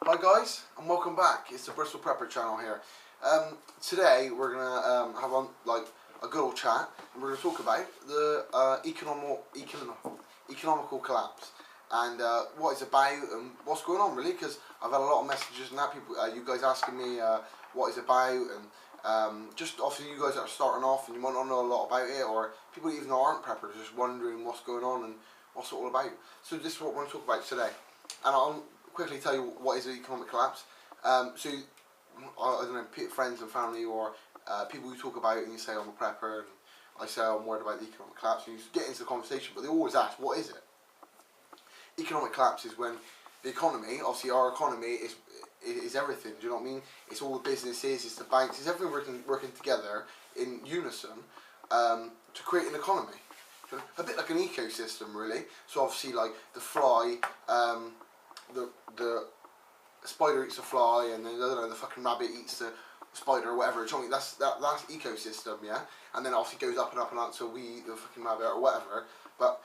Hi guys, and welcome back. It's the Bristol Prepper channel here. Today we're gonna have a good old chat, and we're gonna talk about the economical collapse and what it's about and what's going on really. Because I've had a lot of messages and that people, you guys asking me what it's about, and just obviously you guys that are starting off and you might not know a lot about it, or people even that aren't preppers just wondering what's going on and what's it all about. So this is what we're gonna talk about today, and I'll quickly tell you what is the economic collapse. I don't know, friends and family or people who talk about it, and you say I'm a prepper, and I say I'm worried about the economic collapse, and you get into the conversation, but they always ask, what is it? Economic collapse is when the economy, obviously our economy is everything, do you know what I mean? It's all the businesses, it's the banks, it's everything working together in unison to create an economy. A bit like an ecosystem really. So obviously like the fly, the spider eats a fly, and then I don't know, the fucking rabbit eats the spider or whatever. Do you know what I mean? That's ecosystem, yeah. And then obviously goes up and up and up until we eat the fucking rabbit or whatever. But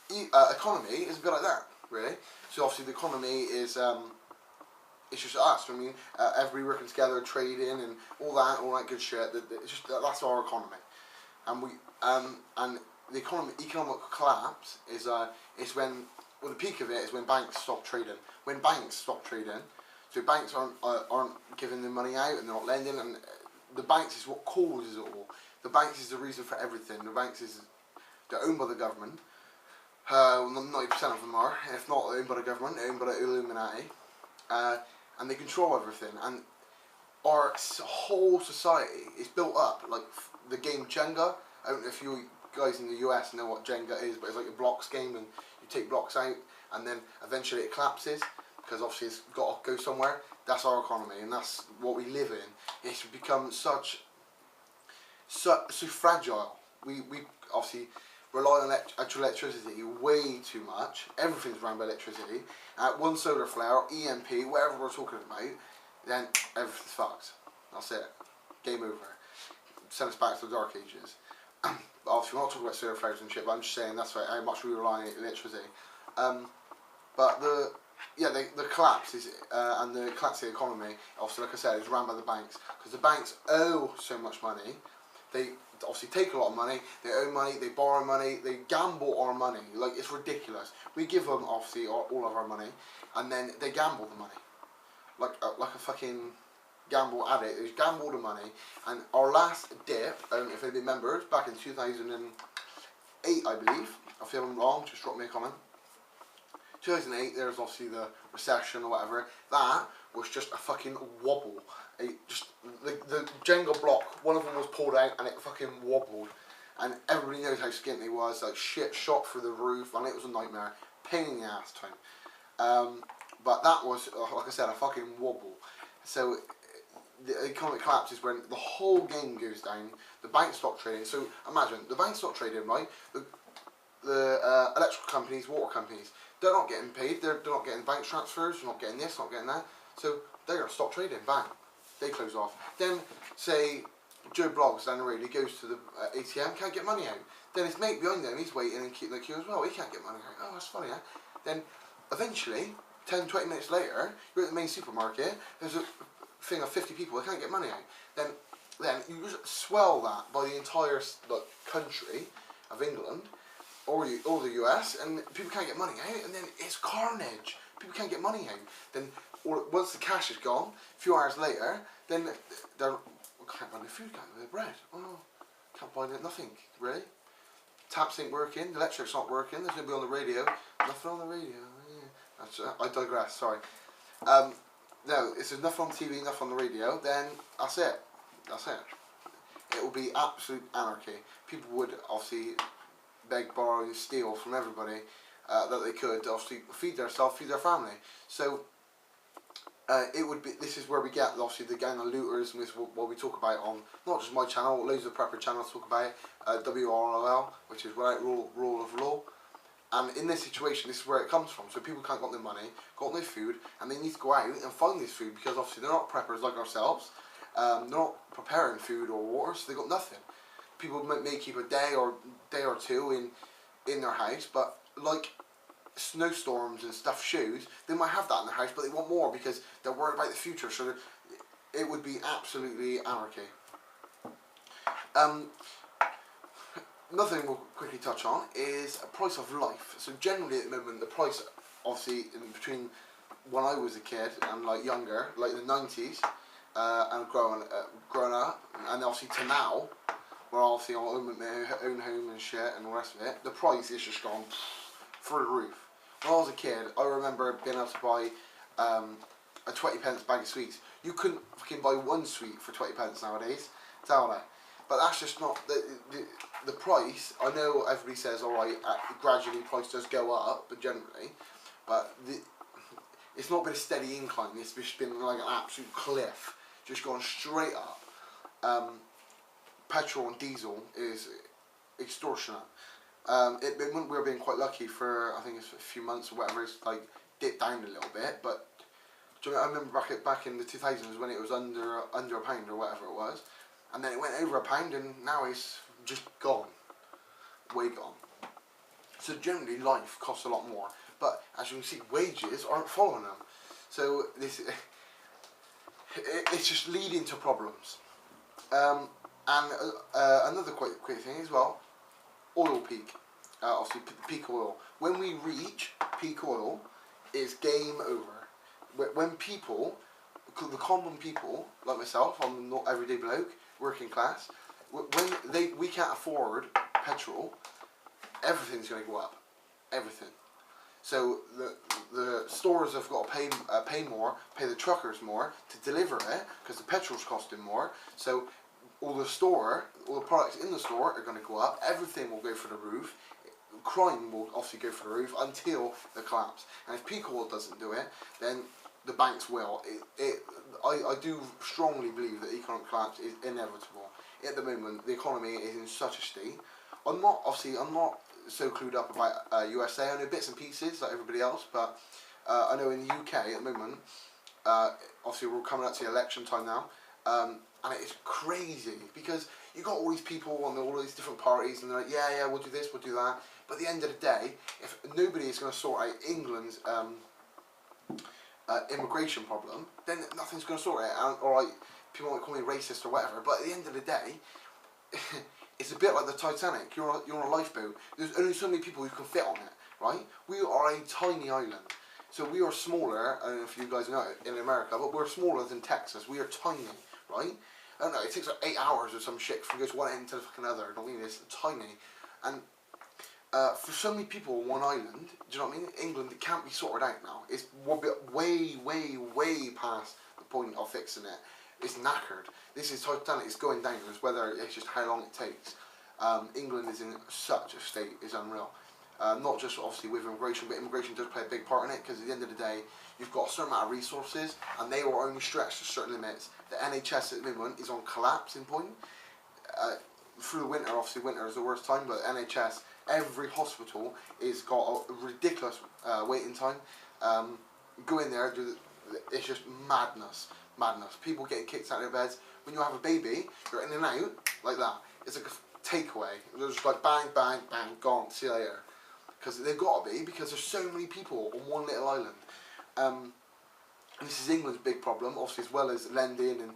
economy is a bit like that, really. So obviously the economy is it's just us. I mean, everybody working together, trading, and all that good shit. It's just that's our economy, and and the economic collapse is when. Well, the peak of it is when banks stop trading. When banks stop trading, so banks aren't giving the money out and they're not lending, and the banks is what causes it all. The banks is the reason for everything. The banks they're owned by the government. 90% of them are, if not owned by the government, owned by the Illuminati, and they control everything. And our whole society is built up like the game Jenga. I don't know if you guys in the US know what Jenga is, but it's like a blocks game, and you take blocks out and then eventually it collapses because obviously it's got to go somewhere. That's our economy, and that's what we live in. It's become so fragile. We obviously rely on actual electricity way too much. Everything's run by electricity. One solar flare, EMP, whatever we're talking about, then everything's fucked. That's it. Game over. Send us back to the dark ages. Obviously we're not talking about solar flares and shit, but I'm just saying that's how much we rely on electricity. But the collapse is and the collapse of the economy, obviously like I said, is run by the banks, because the banks owe so much money. They obviously take a lot of money, they owe money, they borrow money, they gamble our money. Like, it's ridiculous. We give them obviously all of our money, and then they gamble the money like a fucking gamble addict. They gamble the money. And our last dip, I don't know if anybody remembers, back in 2008 I believe, if I'm wrong just drop me a comment. 2008, there's obviously the recession or whatever. That was just a fucking wobble. Just the Jenga block, one of them was pulled out and it fucking wobbled. And everybody knows how skint it was, like shit shot through the roof, and it was a nightmare. Pain in the ass time. But that was, like I said, a fucking wobble. So the economic collapse is when the whole game goes down, the banks stop trading. So imagine, the banks stop trading, right? The electrical companies, water companies, they're not getting paid, they're not getting bank transfers, they're not getting this, not getting that. So they're going to stop trading, bang. They close off. Then, say, Joe Bloggs down the road, he goes to the ATM, can't get money out. Then his mate behind him, he's waiting and keep the queue as well, he can't get money out. Oh, that's funny, eh? Then, eventually, 10-20 minutes later, you're at the main supermarket, there's a thing of 50 people, they can't get money out. Then you just swell that by the entire country of England, or the US, and people can't get money out, and then it's carnage. People can't get money out. Then once the cash is gone, a few hours later, then they're can't buy no food, can't buy no bread. Oh, can't buy nothing really. Taps ain't working, the electric's not working. There's nobody on the radio. Nothing on the radio. Yeah. I digress. Sorry. No, if there's nothing on TV, nothing on the radio, then that's it. That's it. It will be absolute anarchy. People would obviously beg, borrow, and steal from everybody that they could to obviously feed themselves, feed their family. So it would be. This is where we get obviously the gang of looters, and this is what we talk about on not just my channel, loads of prepper channels talk about it. WRLL, which is without rule of law. And in this situation, this is where it comes from. So people can't got no money, got no food, and they need to go out and find this food, because obviously they're not preppers like ourselves. They're not preparing food or water, so they got nothing. People may keep a day or two in their house, but like snowstorms and stuff shoes, they might have that in the house, but they want more because they're worried about the future. So it would be absolutely anarchy. Another thing we'll quickly touch on is a price of life. So generally at the moment, the price, obviously, in between when I was a kid and like younger, like the 90s, and growing up, and obviously to now, where obviously I own my own home and shit and all the rest of it, the price is just gone through the roof. When I was a kid, I remember being able to buy a 20p bag of sweets. You couldn't fucking buy one sweet for 20p nowadays, tell me. But that's just not the price. I know everybody says, all right, gradually price does go up, but generally, but it's not been a steady incline. It's just been like an absolute cliff, just going straight up. Petrol and diesel is extortionate. We were being quite lucky for, I think it's a few months or whatever. It's like dipped down a little bit, but do you know, I remember back in the 2000s when it was under a pound or whatever it was. And then it went over a pound, and now it's just gone, way gone. So generally, life costs a lot more. But as you can see, wages aren't following them. So this, it's just leading to problems. And another quick thing as well, oil peak. Obviously, peak oil. When we reach peak oil, it's game over. When people, the common people like myself, I'm not everyday bloke, working class, when we can't afford petrol, everything's going to go up, everything. So the stores have got to pay more, pay the truckers more to deliver it because the petrol's costing more. So all the products in the store are going to go up. Everything will go through the roof. Crime will obviously go through the roof until the collapse. And if peak oil doesn't do it, then the banks will. I do strongly believe that economic collapse is inevitable. At the moment, the economy is in such a state. I'm not so clued up about USA. I know bits and pieces like everybody else, but I know in the UK at the moment, obviously we're coming up to the election time now, and it's crazy because you got all these people on all these different parties, and they're like, yeah, we'll do this, we'll do that. But at the end of the day, if nobody is going to sort out England's immigration problem, then nothing's going to sort it out. All right, people might call me racist or whatever, but at the end of the day, it's a bit like the Titanic. You're on a lifeboat. There's only so many people who can fit on it, right? We are a tiny island, so we are smaller. I don't know if you guys know it in America, but we're smaller than Texas. We are tiny, right? I don't know. It takes like 8 hours or some shit from go to one end to the fucking other. I don't mean it's tiny, and for so many people on one island, do you know what I mean? England, it can't be sorted out now. It's way past the point of fixing it. It's knackered. This is Titanic. It's going down. It's whether it's just how long it takes. England is in such a state. It's unreal. Not just obviously with immigration, but immigration does play a big part in it because at the end of the day, you've got a certain amount of resources, and they will only stretch to certain limits. The NHS at the moment is on collapsing point. Through the winter, obviously winter is the worst time, but NHS, every hospital is got a ridiculous waiting time. Go in there, it's just madness. People getting kicked out of their beds. When you have a baby, you're in and out like that. It's like a takeaway. They're just like bang, bang, bang, gone. See you later. Because they've got to be, because there's so many people on one little island. And this is England's big problem, obviously, as well as lending, and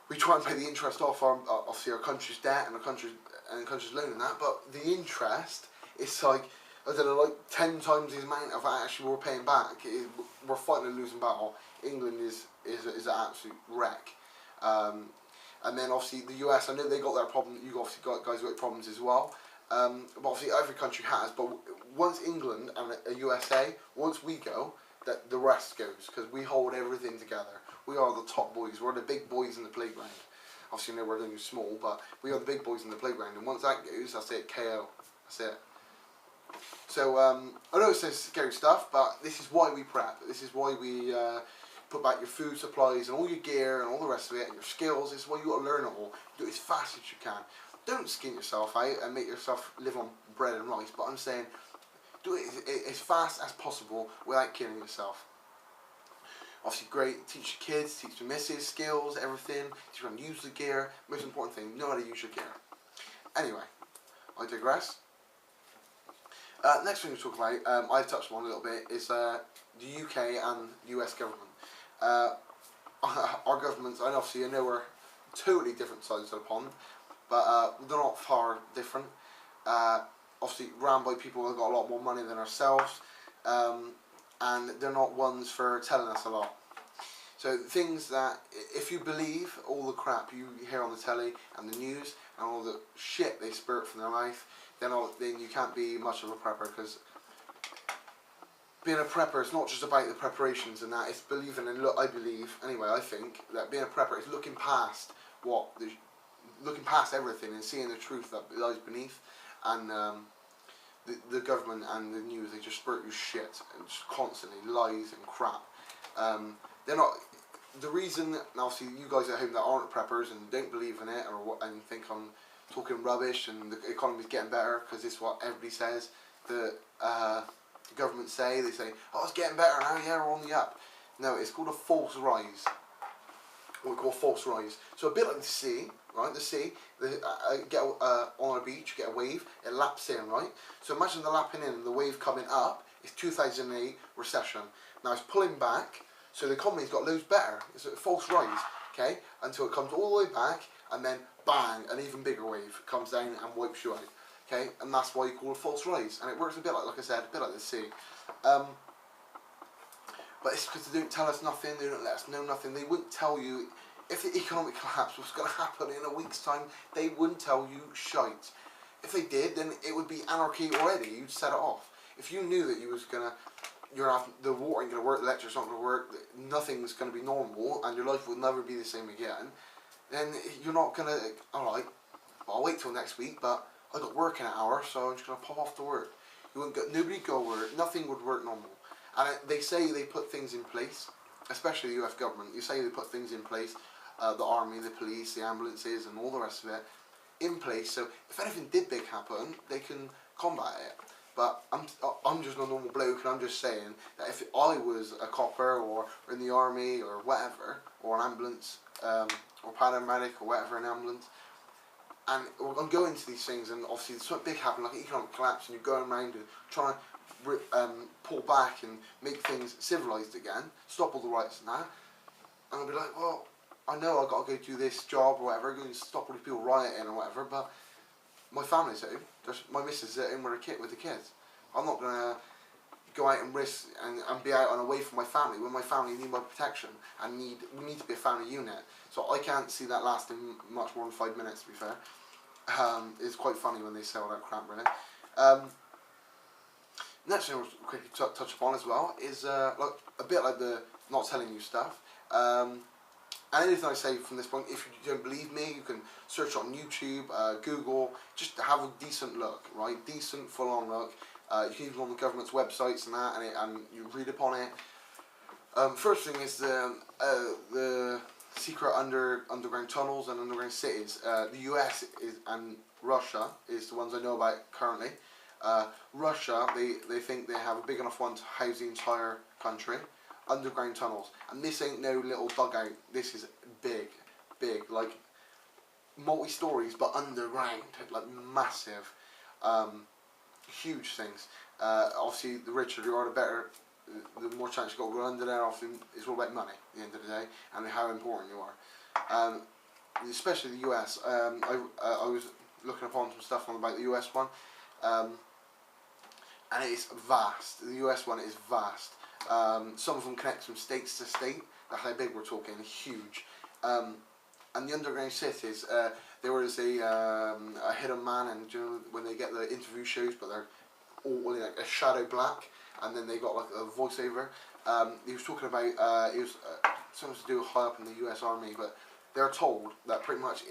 we try and pay the interest off obviously our country's debt and our country's loan and that. But the interest, it's like, I don't know, like 10 times the amount of actually we're paying back. We're fighting a losing battle. England is an absolute wreck. And then obviously the US, I know they got their problem. You obviously guys got problems as well. But obviously every country has. But once England and a USA, once we go, that the rest goes, because we hold everything together. We are the top boys. We're the big boys in the playground. Obviously, we're only small, but we are the big boys in the playground. And once that goes, that's it. KO. That's it. So, I know it says scary stuff, but this is why we prep. This is why we put back your food supplies and all your gear and all the rest of it, and your skills. This is why you got to learn it all. Do it as fast as you can. Don't skin yourself out and make yourself live on bread and rice, but I'm saying do it as fast as possible without killing yourself. Obviously great, teach your kids, teach the missus, skills, everything, teach them how to use the gear. Most important thing, know how to use your gear. Anyway, I digress. Next thing to talk about, I've touched on a little bit, is the UK and US government. Our governments, and obviously I know we're totally different sides of the pond, but they're not far different. Obviously run by people who've got a lot more money than ourselves, and they're not ones for telling us a lot. So things that, if you believe all the crap you hear on the telly and the news and all the shit they spurt from their mouth, then you can't be much of a prepper, because being a prepper is not just about the preparations and that, it's believing in, I believe, anyway, I think, that being a prepper is looking past looking past everything and seeing the truth that lies beneath, and the government and the news, they just spurt you shit, and just constantly lies and crap. They're not, the reason, obviously you guys at home that aren't preppers and don't believe in it, and think I'm talking rubbish and the economy's getting better, because it's what everybody says, the government say, they say, oh, it's getting better now, yeah, we're on the up. No, it's called a false rise, what we call a false rise. So a bit like the sea, right, the sea, get on a beach, you get a wave, it laps in, right? So imagine the lapping in and the wave coming up, it's 2008 recession. Now it's pulling back, so the economy's got loads better. It's a false rise, okay, until it comes all the way back, and then bang, an even bigger wave comes down and wipes you out, okay, and that's why you call it false rise. And it works a bit like I said, a bit like the sea. But it's because they don't tell us nothing, they don't let us know nothing. They wouldn't tell you, if the economic collapse was going to happen in a week's time, they wouldn't tell you shite. If they did, then it would be anarchy already, you'd set it off. If you knew that the water ain't going to work, the electric's not going to work, nothing's going to be normal, and your life will never be the same again, then you're not going to, alright, well, I'll wait till next week, but I got work in an hour, so I'm just going to pop off to work. Nobody go work, nothing would work normal. And they say they put things in place, especially the US government, you say they put things in place, the army, the police, the ambulances and all the rest of it, in place, so if anything did big happen, they can combat it. But I'm just a normal bloke, and I'm just saying that if I was a copper or in the army or whatever, or an ambulance, or paramedic or whatever, an ambulance, and I'm going to these things, and obviously something big happen, like an economic collapse, and you're going around and trying to pull back and make things civilised again, stop all the riots and that, and I'll be like, well, I know I've got to go do this job or whatever, go and stop all these people rioting or whatever, but my family's at home, my missus is at home with the kids. I'm not going to go out and risk and be out and away from my family when my family need my protection, and we need to be a family unit. So I can't see that lasting much more than 5 minutes, to be fair. It's quite funny when they say all that crap, really. Next thing I'll quickly touch upon as well is like a bit like the not telling you stuff. And anything I say from this point, if you don't believe me, you can search on YouTube, Google, just have a decent look, right? Decent, full-on look. You can even go on the government's websites and that, and you read upon it. First thing is the secret underground tunnels and underground cities. The US and Russia is the ones I know about currently. Russia, they think they have a big enough one to house the entire country. Underground tunnels, and this ain't no little dugout. This is big, like multi-stories, but underground, like massive, huge things. Obviously, the richer you are, the better, the more chance you got to go under there. Often, it's all about money at the end of the day, and how important you are. Especially the US. I was looking upon some stuff about the US one, and it is vast. The US one is vast. Some of them connect from states to state. That's how big we're talking, huge. And the underground cities, there was a hidden man, and you know, when they get the interview shows, but they're all like a shadow black, and then they got like a voiceover. He was talking about it was something to do high up in the US Army, but they're told that pretty much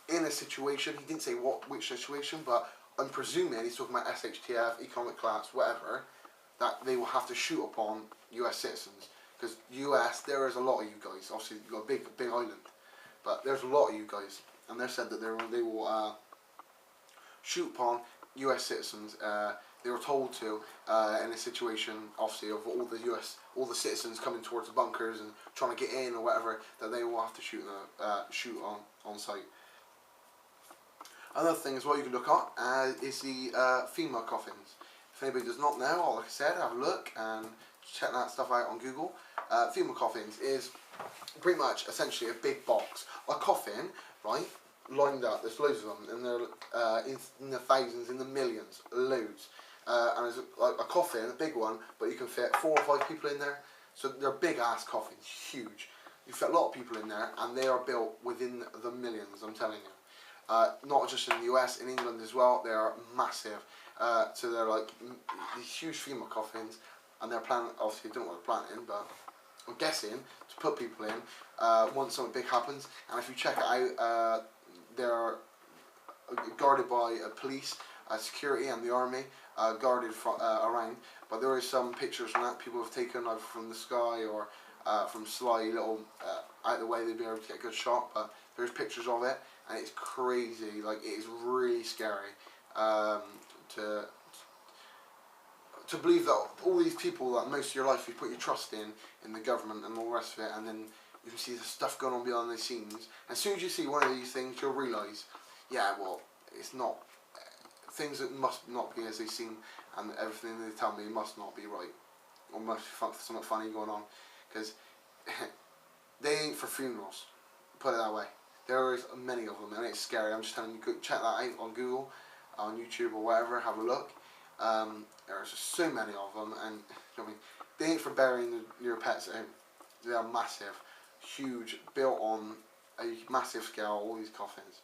in a situation, he didn't say which situation, but I'm presuming he's talking about SHTF, economic collapse, whatever, that they will have to shoot upon US citizens. Because US, there is a lot of you guys. Obviously, you've got a big island, but there's a lot of you guys, and they've said that they will shoot upon US citizens. They were told to in a situation, obviously, of all the citizens coming towards the bunkers and trying to get in or whatever, that they will have to shoot on sight. Another thing as well you can look at is the FEMA coffins. If anybody does not know, like I said, have a look and check that stuff out on Google. Funeral coffins is pretty much essentially a big box, a coffin, right, lined up. There's loads of them, and they're in the thousands, in the millions, loads. And there's like a coffin, a big one, but you can fit 4 or 5 people in there. So they're big ass coffins, huge. You fit a lot of people in there, and they are built within the millions. I'm telling you. Not just in the US, in England as well. They are massive. So they're like these huge funeral coffins, and they're planning. Obviously, don't know what they're planning, but I'm guessing to put people in once something big happens. And if you check it out, they're guarded by police, security, and the army, guarded around. But there is some pictures from that people have taken either from the sky or from sly little out of the way. They'd be able to get a good shot. But there's pictures of it, and it's crazy. Like, it is really scary to believe that all these people that most of your life you put your trust in the government and all the rest of it, and then you can see the stuff going on behind the scenes. As soon as you see one of these things, you'll realise, yeah, well, it's not, things that must not be as they seem, and everything they tell me must not be right, or must be something funny going on, because they ain't for funerals, put it that way. There is many of them, and it's scary. I'm just telling you, check that out on Google, on YouTube or whatever, have a look. There's just so many of them, and you know what I mean, they ain't for burying your pets at home. They are massive, huge, built on a massive scale, all these coffins.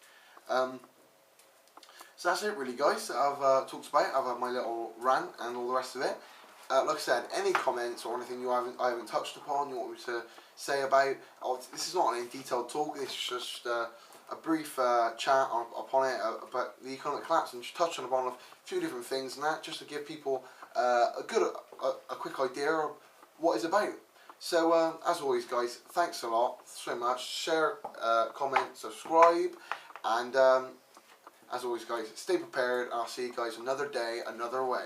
So that's it really, guys, that I've talked about. I've had my little rant and all the rest of it. Like I said, any comments or anything I haven't touched upon, you want me to say about, this is not a detailed talk, this is just a brief chat upon it about the economic collapse, and just touching upon a few different things and that, just to give people a quick idea of what it's about. So as always, guys, thanks a lot so much. Share, comment, subscribe, and as always, guys, stay prepared. I'll see you guys another day, another way.